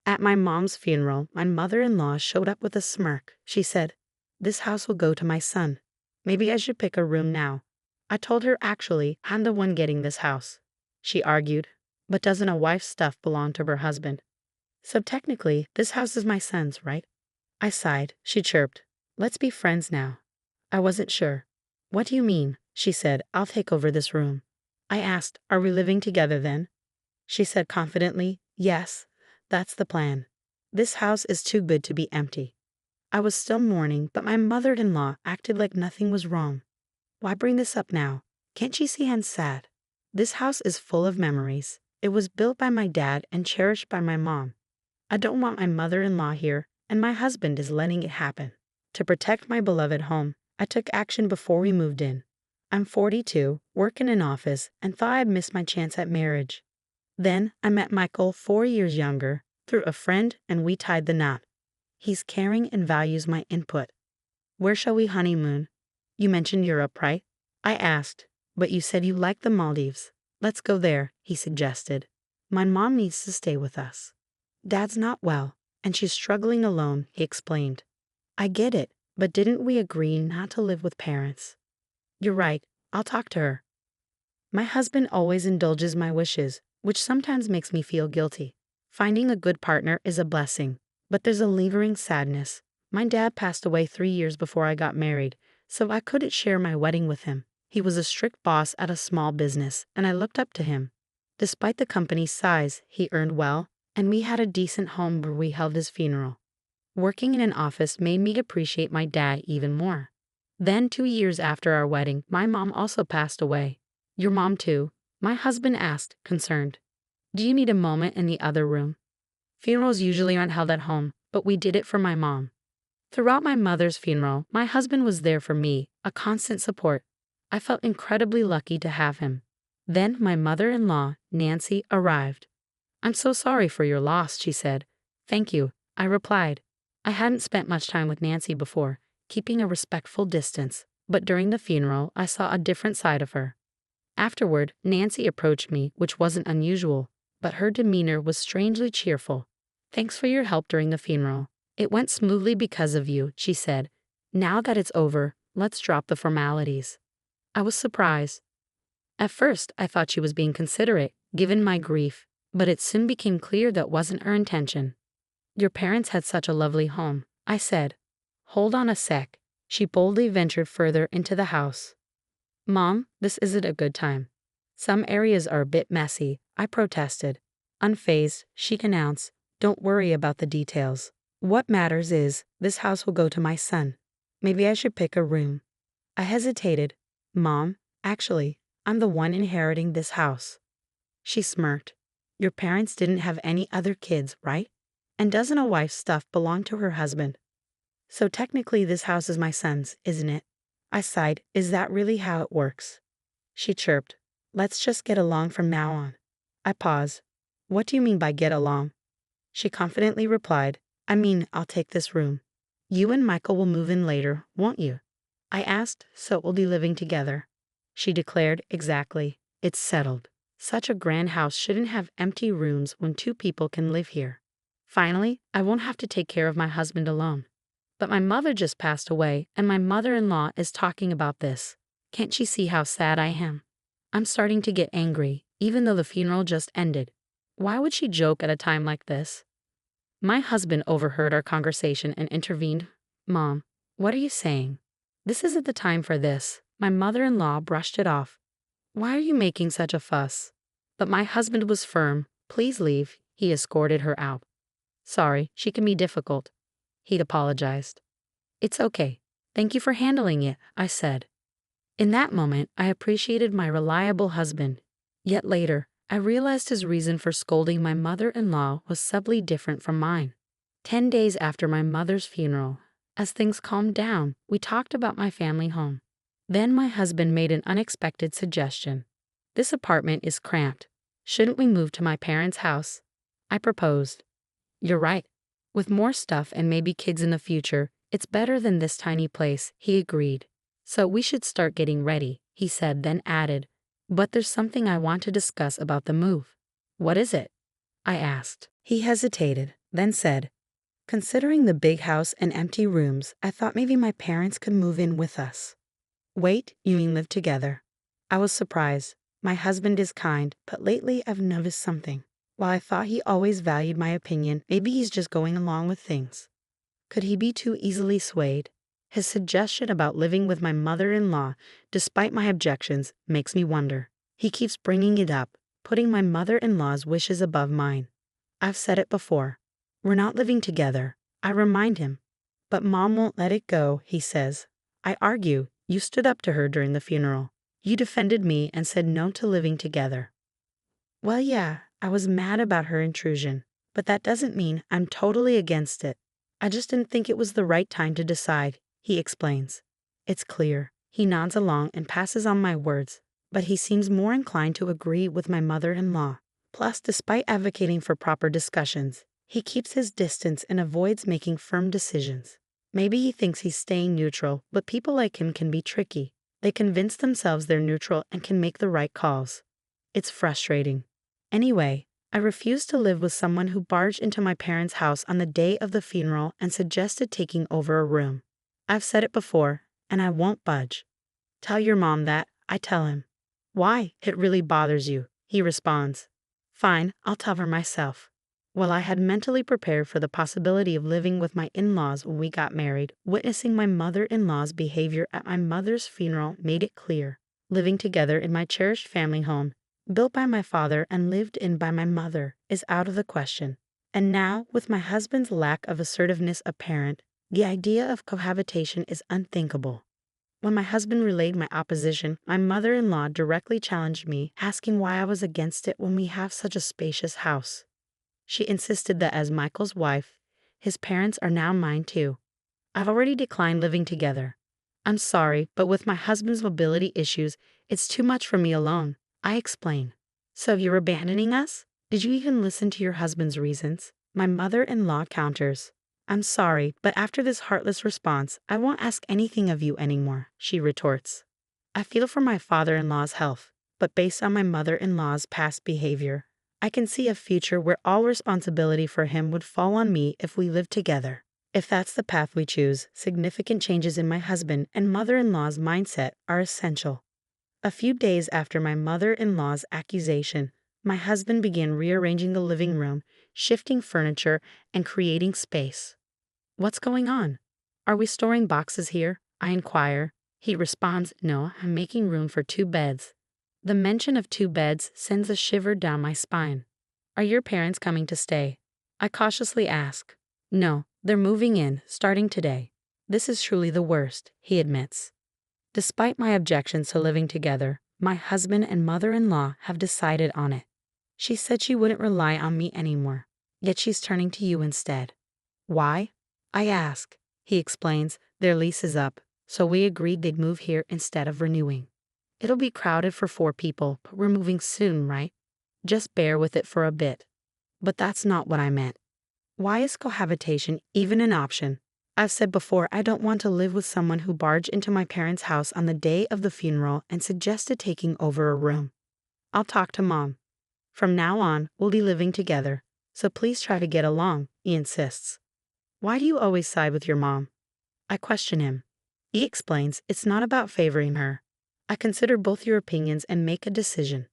At my mom's funeral, my mother-in-law showed up with a smirk. She said, "This house will go to my son. Maybe I should pick a room now." I told her actually, I'm the one getting this house. She argued, but doesn't a wife's stuff belong to her husband? So technically, this house is my son's, right? I sighed. She chirped, "Let's be friends now." I wasn't sure. "What do you mean?" She said, "I'll take over this room." I asked, "Are we living together then?" She said confidently, "Yes, that's the plan. This house is too good to be empty." I was still mourning, but my mother-in-law acted like nothing was wrong. "Why bring this up now? Can't you see I'm sad? This house is full of memories. It was built by my dad and cherished by my mom. I don't want my mother-in-law here, and my husband is letting it happen." To protect my beloved home, I took action before we moved in. I'm 42, work in an office, and thought I'd missed my chance at marriage. Then I met Michael, 4 years younger, through a friend, and we tied the knot. He's caring and values my input. "Where shall we honeymoon? You mentioned Europe, right?" I asked, "But you said you liked the Maldives." "Let's go there," he suggested. "My mom needs to stay with us. Dad's not well, and she's struggling alone," he explained. "I get it, but didn't we agree not to live with parents?" "You're right, I'll talk to her." My husband always indulges my wishes, which sometimes makes me feel guilty. Finding a good partner is a blessing, but there's a lingering sadness. My dad passed away 3 years before I got married, so I couldn't share my wedding with him. He was a strict boss at a small business, and I looked up to him. Despite the company's size, he earned well, and we had a decent home where we held his funeral. Working in an office made me appreciate my dad even more. Then 2 years after our wedding, my mom also passed away. "Your mom too?" My husband asked, concerned. "Do you need a moment in the other room?" Funerals usually aren't held at home, but we did it for my mom. Throughout my mother's funeral, my husband was there for me, a constant support. I felt incredibly lucky to have him. Then my mother-in-law, Nancy, arrived. "I'm so sorry for your loss," she said. "Thank you," I replied. I hadn't spent much time with Nancy before, keeping a respectful distance, but during the funeral, I saw a different side of her. Afterward, Nancy approached me, which wasn't unusual, but her demeanor was strangely cheerful. "Thanks for your help during the funeral. It went smoothly because of you," she said. "Now that it's over, let's drop the formalities." I was surprised. At first, I thought she was being considerate, given my grief, but it soon became clear that wasn't her intention. "Your parents had such a lovely home," I said. "Hold on a sec." She boldly ventured further into the house. "Mom, this isn't a good time. Some areas are a bit messy," I protested. Unfazed, she announced, "Don't worry about the details. What matters is, this house will go to my son. Maybe I should pick a room." I hesitated. "Mom, actually, I'm the one inheriting this house." She smirked. "Your parents didn't have any other kids, right? And doesn't a wife's stuff belong to her husband? So technically this house is my son's, isn't it?" I sighed. "Is that really how it works?" She chirped. "Let's just get along from now on." I paused. "What do you mean by get along?" She confidently replied, "I mean, I'll take this room. You and Michael will move in later, won't you?" I asked, "So we'll be living together?" She declared, "Exactly. It's settled. Such a grand house shouldn't have empty rooms when 2 people can live here. Finally, I won't have to take care of my husband alone." But my mother just passed away, and my mother-in-law is talking about this. Can't she see how sad I am? I'm starting to get angry, even though the funeral just ended. Why would she joke at a time like this? My husband overheard our conversation and intervened. "Mom, what are you saying? This isn't the time for this." My mother-in-law brushed it off. "Why are you making such a fuss?" But my husband was firm. "Please leave." He escorted her out. "Sorry, she can be difficult." He'd apologized. "It's okay. Thank you for handling it," I said. In that moment, I appreciated my reliable husband. Yet later, I realized his reason for scolding my mother-in-law was subtly different from mine. 10 days after my mother's funeral, as things calmed down, we talked about my family home. Then my husband made an unexpected suggestion. "This apartment is cramped. Shouldn't we move to my parents' house?" I proposed. "You're right. With more stuff and maybe kids in the future, it's better than this tiny place," he agreed. "So we should start getting ready," he said, then added, "But there's something I want to discuss about the move." "What is it?" I asked. He hesitated. then said, "Considering the big house and empty rooms, I thought maybe my parents could move in with us." "Wait, you mean live together?" I was surprised. My husband is kind, but lately I've noticed something. While I thought he always valued my opinion, maybe he's just going along with things. Could he be too easily swayed? His suggestion about living with my mother-in-law, despite my objections, makes me wonder. He keeps bringing it up, putting my mother-in-law's wishes above mine. I've said it before. We're not living together. I remind him. But Mom won't let it go, he says. I argue. You stood up to her during the funeral. You defended me and said no to living together. Well, yeah, I was mad about her intrusion, but that doesn't mean I'm totally against it. I just didn't think it was the right time to decide, he explains. It's clear. He nods along and passes on my words, but he seems more inclined to agree with my mother-in-law. Plus, despite advocating for proper discussions, he keeps his distance and avoids making firm decisions. Maybe he thinks he's staying neutral, but people like him can be tricky. They convince themselves they're neutral and can make the right calls. It's frustrating. Anyway, I refused to live with someone who barged into my parents' house on the day of the funeral and suggested taking over a room. I've said it before, and I won't budge. Tell your mom that, I tell him. Why? It really bothers you, he responds. Fine, I'll tell her myself. Well, I had mentally prepared for the possibility of living with my in-laws when we got married. Witnessing my mother-in-law's behavior at my mother's funeral made it clear. Living together in my cherished family home, built by my father and lived in by my mother, is out of the question. And now, with my husband's lack of assertiveness apparent, the idea of cohabitation is unthinkable. When my husband relayed my opposition, my mother-in-law directly challenged me, asking why I was against it when we have such a spacious house. She insisted that as Michael's wife, his parents are now mine too. I've already declined living together. I'm sorry, but with my husband's mobility issues, it's too much for me alone, I explain. So you're abandoning us? Did you even listen to your husband's reasons? My mother-in-law counters. I'm sorry, but after this heartless response, I won't ask anything of you anymore, she retorts. I feel for my father-in-law's health, but based on my mother-in-law's past behavior, I can see a future where all responsibility for him would fall on me if we lived together. If that's the path we choose, significant changes in my husband and mother-in-law's mindset are essential. A few days after my mother-in-law's accusation, my husband began rearranging the living room, shifting furniture, and creating space. What's going on? Are we storing boxes here? I inquire. He responds, no, I'm making room for 2 beds. The mention of 2 beds sends a shiver down my spine. Are your parents coming to stay? I cautiously ask. No, they're moving in, starting today. This is truly the worst, he admits. Despite my objections to living together, my husband and mother-in-law have decided on it. She said she wouldn't rely on me anymore, yet she's turning to you instead. Why? I ask. He explains, their lease is up, so we agreed they'd move here instead of renewing. It'll be crowded for 4 people, but we're moving soon, right? Just bear with it for a bit. But that's not what I meant. Why is cohabitation even an option? I've said before I don't want to live with someone who barged into my parents' house on the day of the funeral and suggested taking over a room. I'll talk to Mom. From now on, we'll be living together, so please try to get along, he insists. Why do you always side with your mom? I question him. He explains it's not about favoring her. I consider both your opinions and make a decision.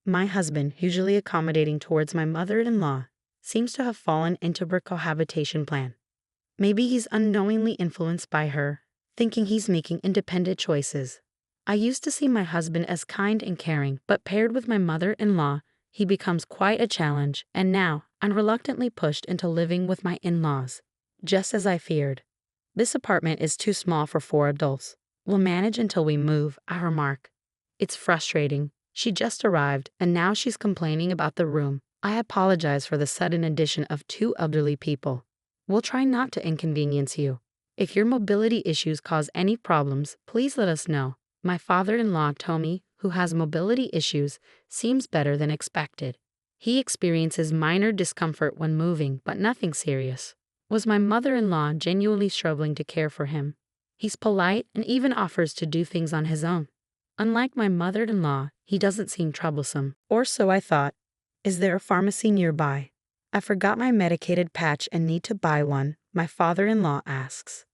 My husband, usually accommodating towards my mother-in-law, seems to have fallen into her cohabitation plan. Maybe he's unknowingly influenced by her, thinking he's making independent choices. I used to see my husband as kind and caring, but paired with my mother-in-law, he becomes quite a challenge, and now I'm reluctantly pushed into living with my in-laws, just as I feared. This apartment is too small for 4 adults. We'll manage until we move, I remark. It's frustrating. She just arrived, and now she's complaining about the room. I apologize for the sudden addition of 2 elderly people. We'll try not to inconvenience you. If your mobility issues cause any problems, please let us know. My father-in-law, Tommy, who has mobility issues, seems better than expected. He experiences minor discomfort when moving, but nothing serious. Was my mother-in-law genuinely struggling to care for him? He's polite and even offers to do things on his own. Unlike my mother-in-law, he doesn't seem troublesome, or so I thought. Is there a pharmacy nearby? I forgot my medicated patch and need to buy one, my father-in-law asks.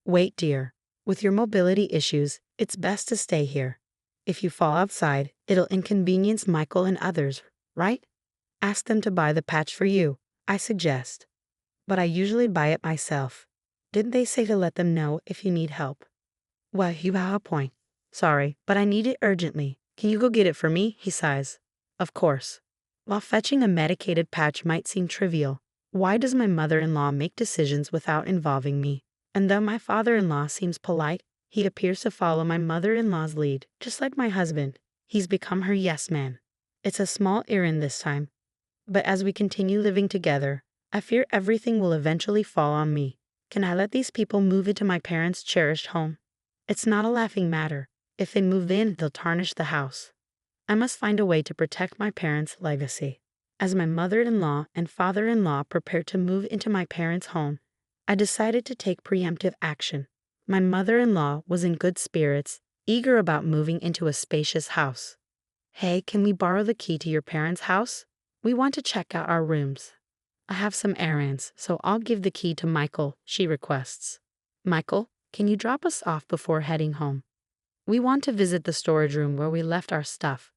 Wait, dear. With your mobility issues, it's best to stay here. If you fall outside, it'll inconvenience Michael and others, right? Ask them to buy the patch for you, I suggest. But I usually buy it myself. Didn't they say to let them know if you need help? Well, you have a point. Sorry, but I need it urgently. Can you go get it for me? He sighs. Of course. While fetching a medicated patch might seem trivial, why does my mother-in-law make decisions without involving me? And though my father-in-law seems polite, he appears to follow my mother-in-law's lead, just like my husband. He's become her yes man. It's a small errand this time, but as we continue living together, I fear everything will eventually fall on me. Can I let these people move into my parents' cherished home? It's not a laughing matter. If they move in, they'll tarnish the house. I must find a way to protect my parents' legacy. As my mother-in-law and father-in-law prepared to move into my parents' home, I decided to take preemptive action. My mother-in-law was in good spirits, eager about moving into a spacious house. Hey, can we borrow the key to your parents' house? We want to check out our rooms. I have some errands, so I'll give the key to Michael, she requests. Michael, can you drop us off before heading home? We want to visit the storage room where we left our stuff.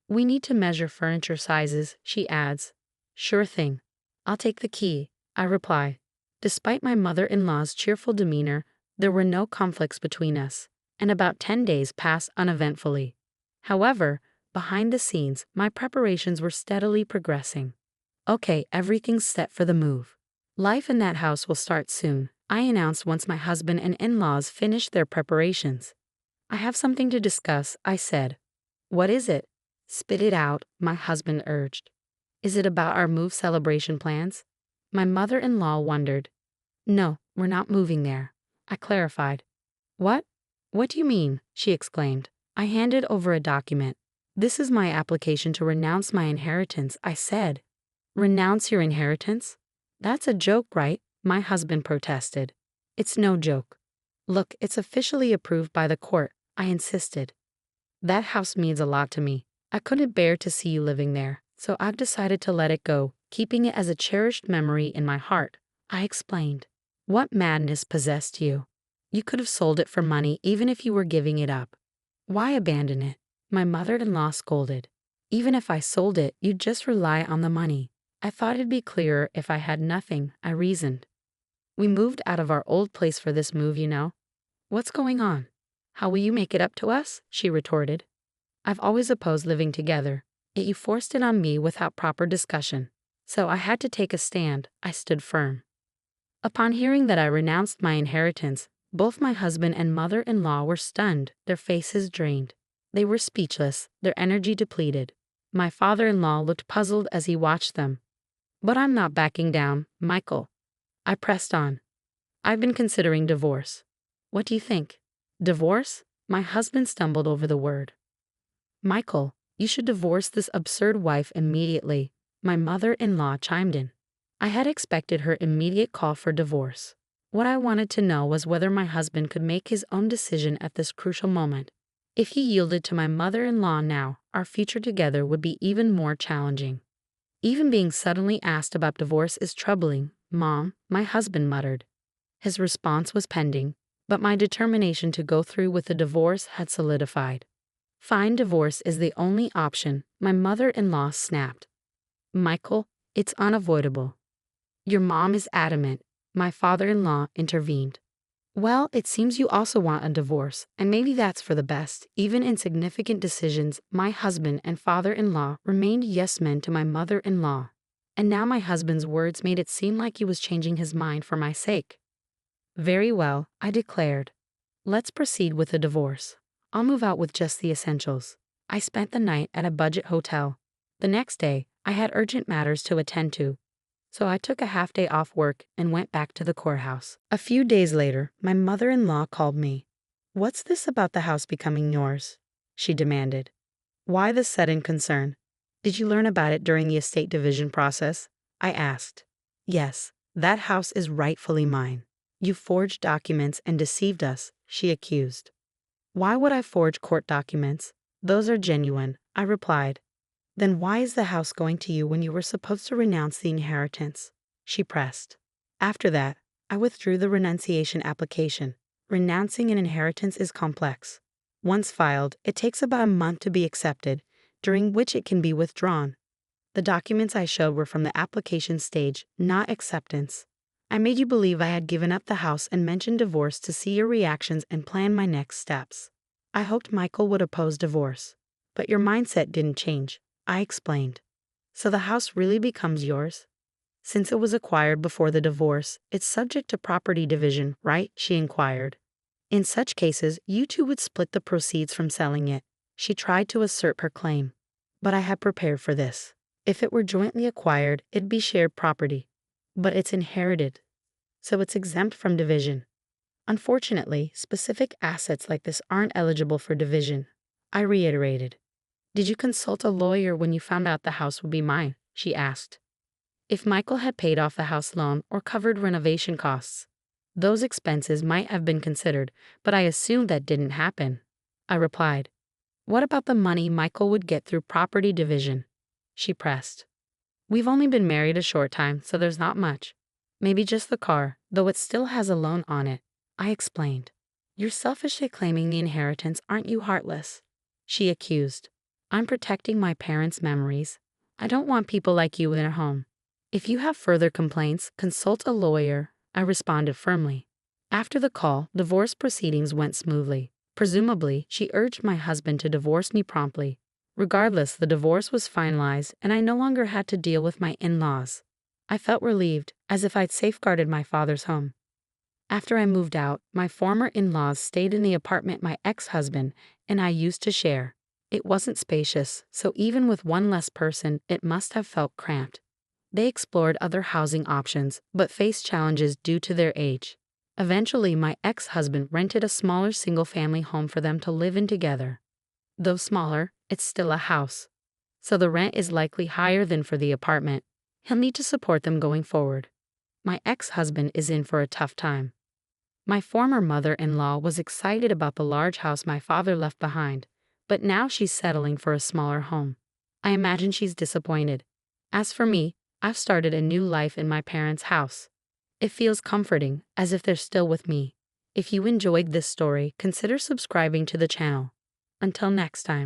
We need to measure furniture sizes, she adds. Sure thing. I'll take the key, I reply. Despite my mother-in-law's cheerful demeanor, there were no conflicts between us, and about 10 days passed uneventfully. However, behind the scenes, my preparations were steadily progressing. Okay, everything's set for the move. Life in that house will start soon, I announced once my husband and in-laws finished their preparations. I have something to discuss, I said. What is it? Spit it out, my husband urged. Is it about our move celebration plans? My mother-in-law wondered. No, we're not moving there, I clarified. What? What do you mean? She exclaimed. I handed over a document. This is my application to renounce my inheritance, I said. Renounce your inheritance? That's a joke, right? My husband protested. It's no joke. Look, it's officially approved by the court, I insisted. That house means a lot to me. I couldn't bear to see you living there, so I've decided to let it go, keeping it as a cherished memory in my heart, I explained. What madness possessed you? You could have sold it for money even if you were giving it up. Why abandon it? My mother-in-law scolded. Even if I sold it, you'd just rely on the money. I thought it'd be clearer if I had nothing, I reasoned. We moved out of our old place for this move, you know. What's going on? How will you make it up to us? She retorted. I've always opposed living together, yet you forced it on me without proper discussion. So I had to take a stand. I stood firm. Upon hearing that I renounced my inheritance, both my husband and mother-in-law were stunned, their faces drained. They were speechless, their energy depleted. My father-in-law looked puzzled as he watched them. But I'm not backing down, Michael. I pressed on. I've been considering divorce. What do you think? Divorce? My husband stumbled over the word. Michael, you should divorce this absurd wife immediately, my mother-in-law chimed in. I had expected her immediate call for divorce. What I wanted to know was whether my husband could make his own decision at this crucial moment. If he yielded to my mother-in-law now, our future together would be even more challenging. Even being suddenly asked about divorce is troubling, Mom, my husband muttered. His response was pending, but my determination to go through with the divorce had solidified. Fine, divorce is the only option, my mother-in-law snapped. Michael, it's unavoidable. Your mom is adamant, my father-in-law intervened. Well, it seems you also want a divorce, and maybe that's for the best. Even in significant decisions, my husband and father-in-law remained yes-men to my mother-in-law. And now my husband's words made it seem like he was changing his mind for my sake. Very well, I declared. Let's proceed with the divorce. I'll move out with just the essentials. I spent the night at a budget hotel. The next day, I had urgent matters to attend to, so I took a half-day off work and went back to the courthouse. A few days later, my mother-in-law called me. What's this about the house becoming yours? She demanded. Why the sudden concern? Did you learn about it during the estate division process? I asked. Yes, that house is rightfully mine. You forged documents and deceived us, she accused. Why would I forge court documents? Those are genuine, I replied. Then why is the house going to you when you were supposed to renounce the inheritance? She pressed. After that, I withdrew the renunciation application. Renouncing an inheritance is complex. Once filed, it takes about a month to be accepted, during which it can be withdrawn. The documents I showed were from the application stage, not acceptance. I made you believe I had given up the house and mentioned divorce to see your reactions and plan my next steps. I hoped Michael would oppose divorce. But your mindset didn't change, I explained. So the house really becomes yours? Since it was acquired before the divorce, it's subject to property division, right? She inquired. In such cases, you two would split the proceeds from selling it. She tried to assert her claim. But I had prepared for this. If it were jointly acquired, it'd be shared property. But it's inherited, so it's exempt from division. Unfortunately, specific assets like this aren't eligible for division. I reiterated. Did you consult a lawyer when you found out the house would be mine? She asked. If Michael had paid off the house loan or covered renovation costs, those expenses might have been considered, but I assumed that didn't happen. I replied. What about the money Michael would get through property division? She pressed. We've only been married a short time, so there's not much. Maybe just the car, though it still has a loan on it. I explained. You're selfishly claiming the inheritance, aren't you, heartless? She accused. I'm protecting my parents' memories. I don't want people like you in their home. If you have further complaints, consult a lawyer, I responded firmly. After the call, divorce proceedings went smoothly. Presumably, she urged my husband to divorce me promptly. Regardless, the divorce was finalized and I no longer had to deal with my in-laws. I felt relieved, as if I'd safeguarded my father's home. After I moved out, my former in-laws stayed in the apartment my ex-husband and I used to share. It wasn't spacious, so even with one less person, it must have felt cramped. They explored other housing options, but faced challenges due to their age. Eventually, my ex-husband rented a smaller single-family home for them to live in together. Though smaller, it's still a house, so the rent is likely higher than for the apartment. He'll need to support them going forward. My ex-husband is in for a tough time. My former mother-in-law was excited about the large house my father left behind, but now she's settling for a smaller home. I imagine she's disappointed. As for me, I've started a new life in my parents' house. It feels comforting, as if they're still with me. If you enjoyed this story, consider subscribing to the channel. Until next time.